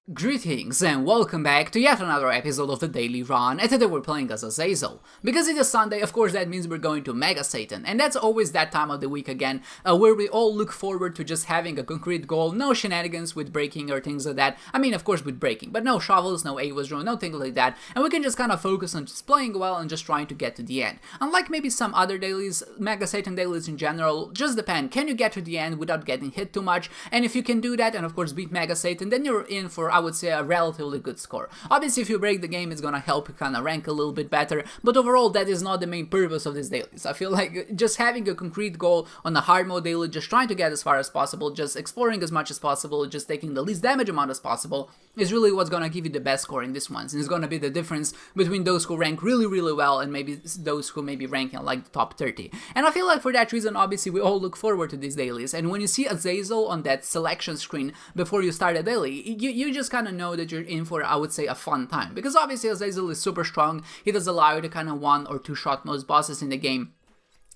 Greetings and welcome back to yet another episode of the Daily Run, and today we're playing as Azazel. Because it is Sunday, of course that means we're going to Mega Satan, and that's always that time of the week again, where we all look forward to just having a concrete goal, no shenanigans with breaking or things like that. I mean, of course with breaking, but no shovels, no AWA's rune, no things like that, and we can just kind of focus on just playing well and just trying to get to the end. Unlike maybe some other dailies, Mega Satan dailies in general, just depend, can you get to the end without getting hit too much, and if you can do that and of course beat Mega Satan, then you're in for, I would say, a relatively good score. Obviously, if you break the game, it's gonna help you kind of rank a little bit better, but overall, that is not the main purpose of these dailies. I feel like just having a concrete goal on the hard mode daily, just trying to get as far as possible, just exploring as much as possible, just taking the least damage amount as possible, is really what's gonna give you the best score in this one, and it's gonna be the difference between those who rank really, really well and maybe those who may be ranking like the top 30. And I feel like for that reason, obviously, we all look forward to these dailies, and when you see Azazel on that selection screen before you start a daily, you just kind of know that you're in for, I would say, a fun time, because obviously Azazel is super strong. He does allow you to kind of one or two shot most bosses in the game,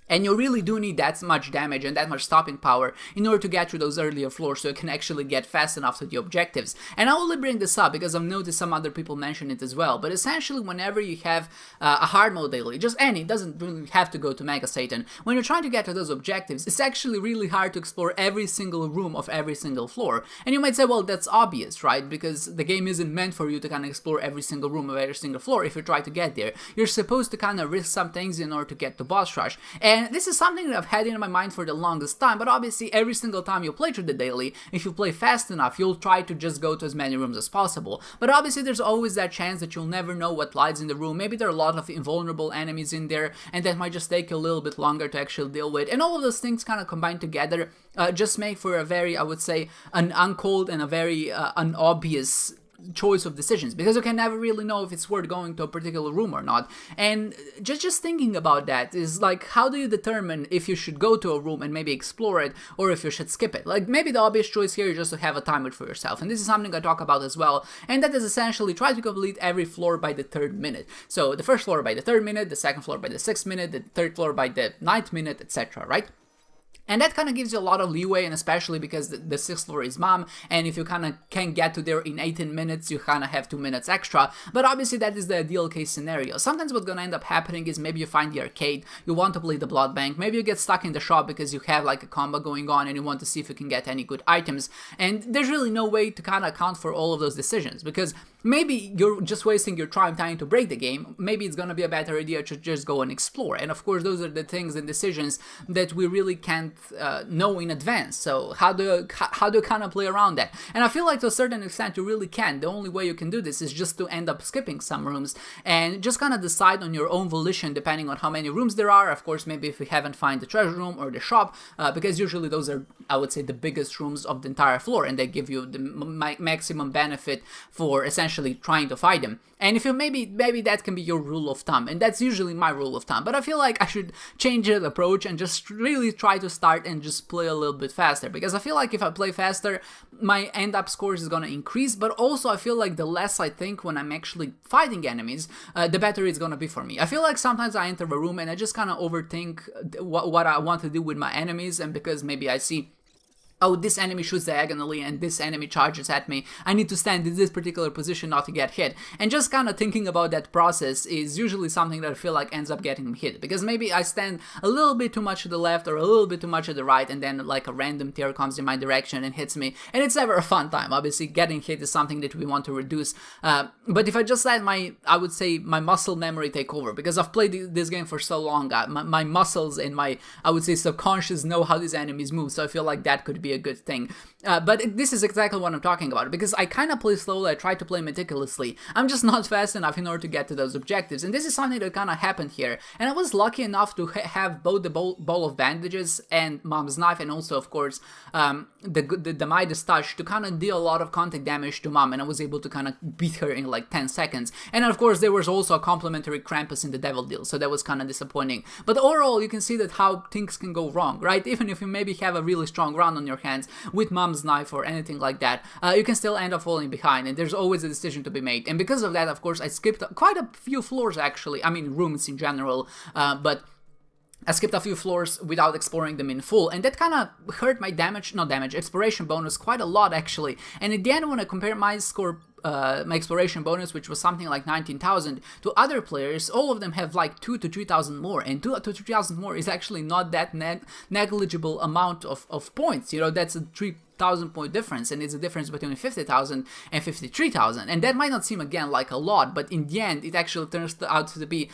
and you really do need that much damage and that much stopping power in order to get through those earlier floors so you can actually get fast enough to the objectives. And I only bring this up because I've noticed some other people mention it as well, but essentially whenever you have a hard mode daily, just any, it doesn't really have to go to Mega Satan, when you're trying to get to those objectives, it's actually really hard to explore every single room of every single floor. And you might say, well, that's obvious, right? Because the game isn't meant for you to kind of explore every single room of every single floor if you try to get there. You're supposed to kind of risk some things in order to get to boss rush. And this is something that I've had in my mind for the longest time, but obviously every single time you play through the daily, if you play fast enough, you'll try to just go to as many rooms as possible. But obviously there's always that chance that you'll never know what lies in the room. Maybe there are a lot of invulnerable enemies in there, and that might just take you a little bit longer to actually deal with. And all of those things kind of combined together just make for a very, I would say, an uncold and a very unobvious choice of decisions, because you can never really know if it's worth going to a particular room or not. And just thinking about that is like, how do you determine if you should go to a room and maybe explore it, or if you should skip it? Like, maybe the obvious choice here is just to have a timer for yourself, and this is something I talk about as well, and that is essentially try to complete every floor by the 3rd minute. So the first floor by the 3rd minute, the second floor by the 6th minute, the third floor by the 9th minute, etc., right? And that kind of gives you a lot of leeway, and especially because the 6th floor is Mom, and if you kind of can get to there in 18 minutes, you kind of have 2 minutes extra, but obviously that is the ideal case scenario. Sometimes what's gonna end up happening is maybe you find the arcade, you want to play the blood bank, maybe you get stuck in the shop because you have like a combo going on and you want to see if you can get any good items, and there's really no way to kind of account for all of those decisions, because maybe you're just wasting your time trying to break the game. Maybe it's gonna be a better idea to just go and explore, and of course those are the things and decisions that we really can't know in advance. So how do you kind of play around that? And I feel like to a certain extent you really can. The only way you can do this is just to end up skipping some rooms and just kind of decide on your own volition depending on how many rooms there are. Of course, maybe if you haven't found the treasure room or the shop, because usually those are, I would say, the biggest rooms of the entire floor, and they give you the maximum benefit for essentially trying to find them. And if you maybe that can be your rule of thumb, and that's usually my rule of thumb, but I feel like I should change that approach and just really try to start and just play a little bit faster, because I feel like if I play faster, my end up scores is gonna increase, but also I feel like the less I think when I'm actually fighting enemies, the better it's gonna be for me. I feel like sometimes I enter a room and I just kind of overthink what I want to do with my enemies, and because maybe I see, oh, this enemy shoots diagonally and this enemy charges at me, I need to stand in this particular position not to get hit. And just kind of thinking about that process is usually something that I feel like ends up getting me hit, because maybe I stand a little bit too much to the left or a little bit too much to the right, and then like a random tear comes in my direction and hits me, and it's never a fun time. Obviously getting hit is something that we want to reduce, but if I just let I would say my muscle memory take over, because I've played this game for so long, my muscles and my, I would say, subconscious know how these enemies move, so I feel like that could be a good thing. But this is exactly what I'm talking about, because I kind of play slowly, I try to play meticulously, I'm just not fast enough in order to get to those objectives, and this is something that kind of happened here, and I was lucky enough to have both the ball of bandages and Mom's knife, and also of course the Midas touch to kind of deal a lot of contact damage to Mom, and I was able to kind of beat her in like 10 seconds, and of course there was also a complimentary Krampus in the Devil Deal, so that was kind of disappointing, but overall you can see that how things can go wrong, right? Even if you maybe have a really strong run on your hands with Mom's knife or anything like that, you can still end up falling behind, and there's always a decision to be made, and because of that, of course, I skipped quite a few floors actually, I mean rooms in general, but I skipped a few floors without exploring them in full, and that kind of hurt my exploration bonus quite a lot actually. And in the end, when I compare my score, my exploration bonus, which was something like 19,000, to other players, all of them have like 2,000 to 3,000 more, and 2,000 to 3,000 more is actually not that negligible amount of points. You know, that's a 3,000 point difference, and it's a difference between 50,000 and 53,000, and that might not seem again like a lot, but in the end, it actually turns out to be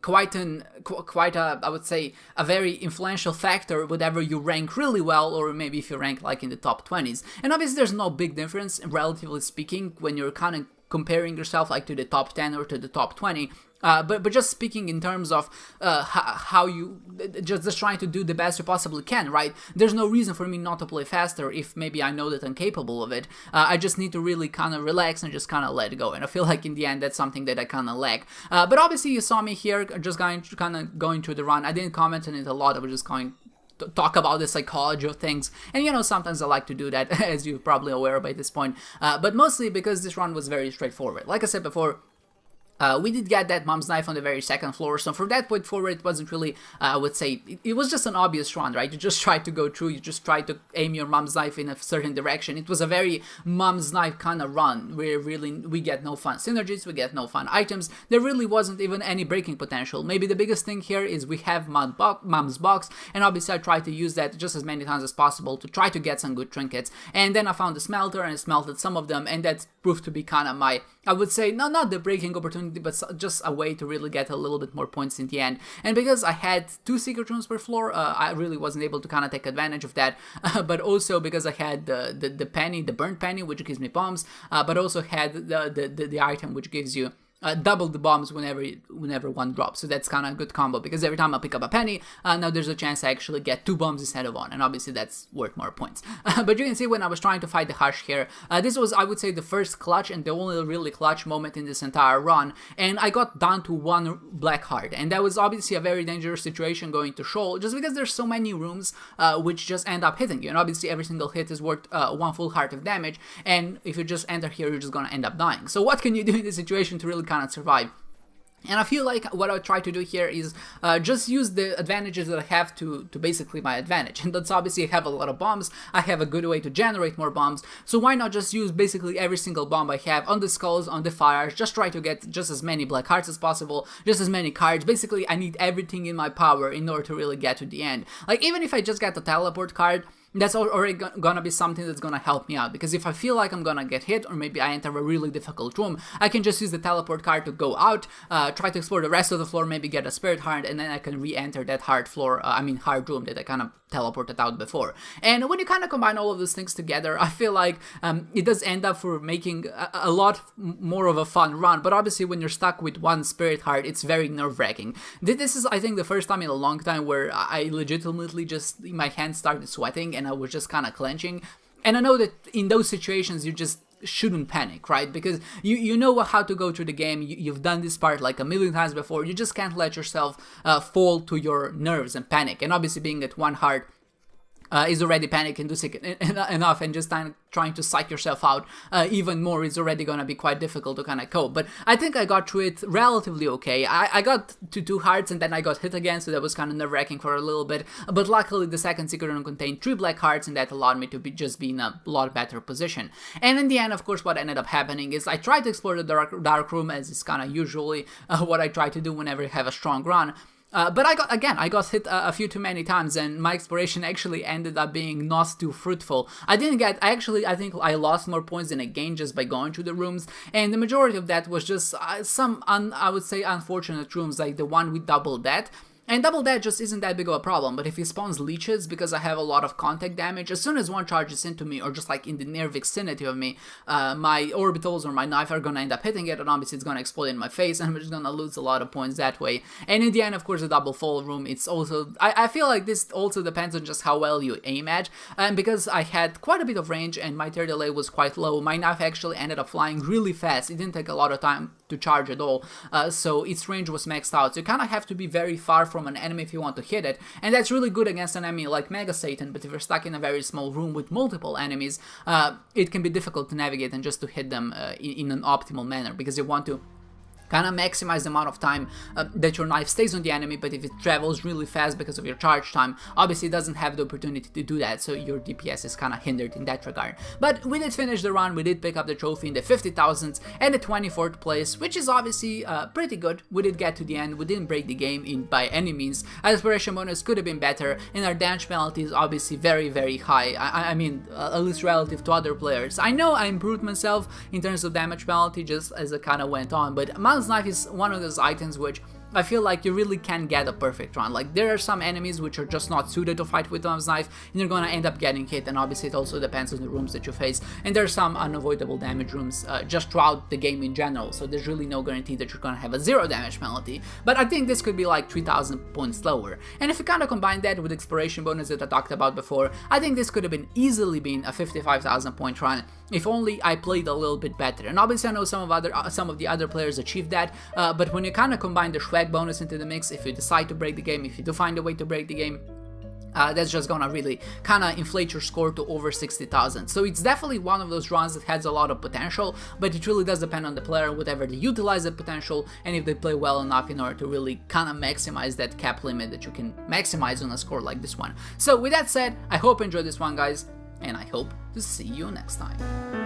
quite a, I would say, a very influential factor whatever you rank really well, or maybe if you rank like in the top 20s. And obviously there's no big difference, relatively speaking, when you're kind of comparing yourself like to the top 10 or to the top 20. But just speaking in terms of how you just trying to do the best you possibly can, right? There's no reason for me not to play faster if maybe I know that I'm capable of it. I just need to really kind of relax and just kind of let go. And I feel like in the end that's something that I kind of lack. But obviously you saw me here just going through the run. I didn't comment on it a lot. I was just going to talk about the psychology of things, and you know, sometimes I like to do that, as you're probably aware by this point. But mostly because this run was very straightforward. Like I said before, we did get that mom's knife on the very second floor, so from that point forward, it wasn't really, I would say, it was just an obvious run, right? You just try to go through, you just try to aim your mom's knife in a certain direction. It was a very mom's knife kind of run, where really we get no fun synergies, we get no fun items, there really wasn't even any breaking potential. Maybe the biggest thing here is we have mom's box, and obviously I tried to use that just as many times as possible to try to get some good trinkets, and then I found the smelter and smelted some of them, and that proved to be kind of my, I would say, not the breaking opportunity, but just a way to really get a little bit more points in the end. And because I had 2 secret rooms per floor, I really wasn't able to kind of take advantage of that. But also because I had the penny, the burnt penny, which gives me bombs, but also had the item which gives you double the bombs whenever one drops. So that's kind of a good combo, because every time I pick up a penny, now there's a chance I actually get 2 bombs instead of 1, and obviously that's worth more points. But you can see when I was trying to fight the Hush here, this was, I would say, the first clutch and the only really clutch moment in this entire run, and I got down to 1 black heart, and that was obviously a very dangerous situation going to Shoal, just because there's so many rooms which just end up hitting you, and obviously every single hit is worth 1 full heart of damage, and if you just enter here, you're just gonna end up dying. So what can you do in this situation to really kind of survive? And I feel like what I try to do here is just use the advantages that I have to basically my advantage. And that's obviously I have a lot of bombs, I have a good way to generate more bombs, so why not just use basically every single bomb I have on the skulls, on the fires, just try to get just as many black hearts as possible, just as many cards. Basically, I need everything in my power in order to really get to the end. Like, even if I just get the teleport card, that's already gonna be something that's gonna help me out, because if I feel like I'm gonna get hit, or maybe I enter a really difficult room, I can just use the teleport card to go out, try to explore the rest of the floor, maybe get a spirit heart, and then I can re-enter that hard room that I kind of teleported out before. And when you kind of combine all of those things together, I feel like it does end up for making a lot more of a fun run. But obviously when you're stuck with 1 spirit heart, it's very nerve-wracking. This is, I think, the first time in a long time where I legitimately just, my hands started sweating and I was just kind of clenching. And I know that in those situations you just shouldn't panic, right? Because you know how to go through the game, you've done this part like a million times before, you just can't let yourself fall to your nerves and panic. And obviously being at 1 heart is already panic inducing enough, and just trying to psych yourself out even more is already gonna be quite difficult to kind of cope. But I think I got through it relatively okay. I got to 2 hearts and then I got hit again, so that was kind of nerve-wracking for a little bit, but luckily the second secret room contained 3 black hearts, and that allowed me to be in a lot better position. And in the end, of course, what ended up happening is I tried to explore the dark room, as is kind of usually what I try to do whenever I have a strong run. But I got hit a few too many times, and my exploration actually ended up being not too fruitful. I think I lost more points than I gained just by going through the rooms, and the majority of that was just some, I would say, unfortunate rooms, like the one with double death. And double death just isn't that big of a problem, but if he spawns leeches, because I have a lot of contact damage, as soon as one charges into me, or just like in the near vicinity of me, my orbitals or my knife are gonna end up hitting it, and obviously it's gonna explode in my face, and I'm just gonna lose a lot of points that way. And in the end, of course, the double fall room, it's also, I feel like this also depends on just how well you aim at, and because I had quite a bit of range and my tear delay was quite low, my knife actually ended up flying really fast. It didn't take a lot of time to charge at all, so its range was maxed out, so you kind of have to be very far from an enemy if you want to hit it, and that's really good against an enemy like Mega Satan. But if you're stuck in a very small room with multiple enemies, it can be difficult to navigate and just to hit them in an optimal manner, because you want to kind of maximize the amount of time that your knife stays on the enemy, but if it travels really fast because of your charge time, obviously it doesn't have the opportunity to do that, so your DPS is kind of hindered in that regard. But we did finish the run, we did pick up the trophy in the 50,000s and the 24th place, which is obviously pretty good. We did get to the end, we didn't break the game by any means. Our inspiration bonus could have been better, and our damage penalty is obviously very, very high. I mean, at least relative to other players. I know I improved myself in terms of damage penalty just as it kind of went on, but Miles' knife is one of those items which I feel like you really can't get a perfect run. Like, there are some enemies which are just not suited to fight with Miles' knife, and you're gonna end up getting hit, and obviously it also depends on the rooms that you face, and there are some unavoidable damage rooms just throughout the game in general, so there's really no guarantee that you're gonna have a 0 damage penalty, but I think this could be like 3,000 points lower, and if you kind of combine that with exploration bonus that I talked about before, I think this could have been easily been a 55,000 point run, if only I played a little bit better. And obviously I know some of the other players achieved that, but when you kind of combine the swag bonus into the mix, if you decide to break the game, if you do find a way to break the game, that's just gonna really kind of inflate your score to over 60,000. So it's definitely one of those runs that has a lot of potential, but it really does depend on the player, whatever they utilize that potential, and if they play well enough in order to really kind of maximize that cap limit that you can maximize on a score like this one. So with that said, I hope you enjoyed this one, guys, and I hope to see you next time.